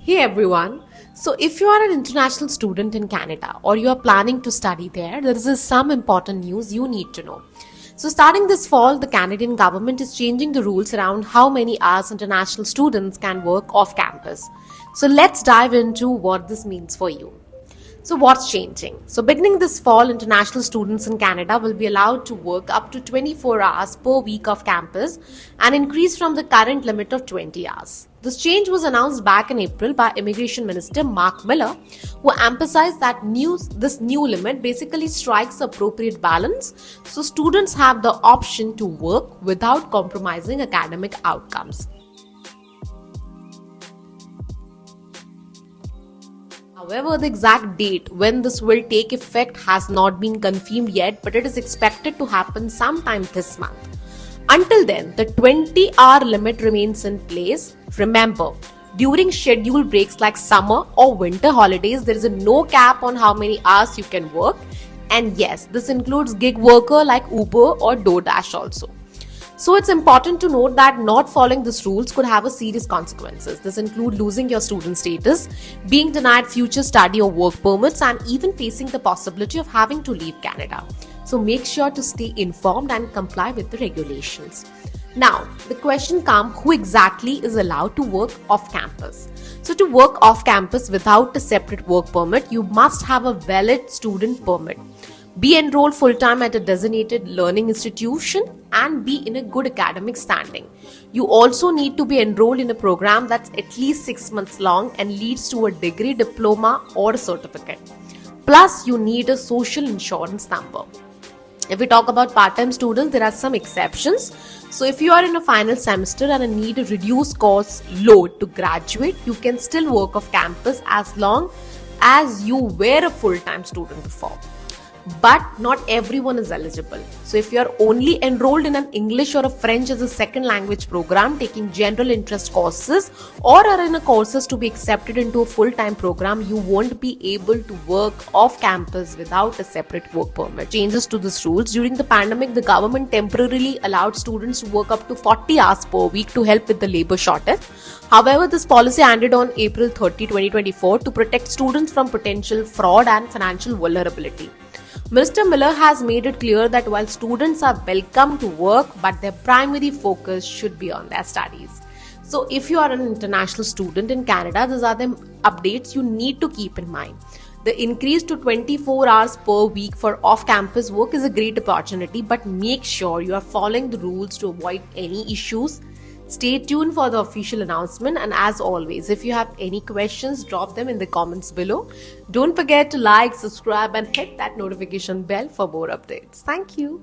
Hey everyone. So, if you are an international student in Canada or you are planning to study there is some important news you need to know. So, starting this fall, the Canadian government is changing the rules around how many hours international students can work off campus. So, let's dive into what this means for you. So, what's changing? So, beginning this fall, international students in Canada will be allowed to work up to 24 hours per week off campus, an increase from the current limit of 20 hours. This change was announced back in April by Immigration Minister Marc Miller, who emphasized that this new limit basically strikes the appropriate balance so students have the option to work without compromising academic outcomes. However, the exact date when this will take effect has not been confirmed yet, but it is expected to happen sometime this month. Until then, the 20-hour limit remains in place. Remember, during scheduled breaks like summer or winter holidays, there is no cap on how many hours you can work. And yes, this includes gig worker like Uber or DoorDash also. So it's important to note that not following these rules could have a serious consequences. This include losing your student status, being denied future study or work permits, and even facing the possibility of having to leave Canada. So make sure to stay informed and comply with the regulations. Now, the question comes, who exactly is allowed to work off campus? So to work off campus without a separate work permit, you must have a valid student permit. Be enrolled full-time at a designated learning institution and be in a good academic standing. You also need to be enrolled in a program that's at least 6 months long and leads to a degree, diploma or a certificate. Plus, you need a social insurance number. If we talk about part-time students, there are some exceptions. So if you are in a final semester and need a reduced course load to graduate, you can still work off campus as long as you were a full-time student before. But not everyone is eligible. So if you are only enrolled in an English or a French as a second language program, taking general interest courses, or are in a courses to be accepted into a full-time program, you won't be able to work off campus without a separate work permit. Changes to these rules: during the pandemic, the government temporarily allowed students to work up to 40 hours per week to help with the labor shortage. However, this policy ended on April 30, 2024 to protect students from potential fraud and financial vulnerability. Minister Miller has made it clear that while students are welcome to work, but their primary focus should be on their studies. So if you are an international student in Canada, these are the updates you need to keep in mind. The increase to 24 hours per week for off-campus work is a great opportunity, but make sure you are following the rules to avoid any issues. Stay tuned for the official announcement, and as always, if you have any questions, drop them in the comments below. Don't forget to like, subscribe and hit that notification bell for more updates. Thank you.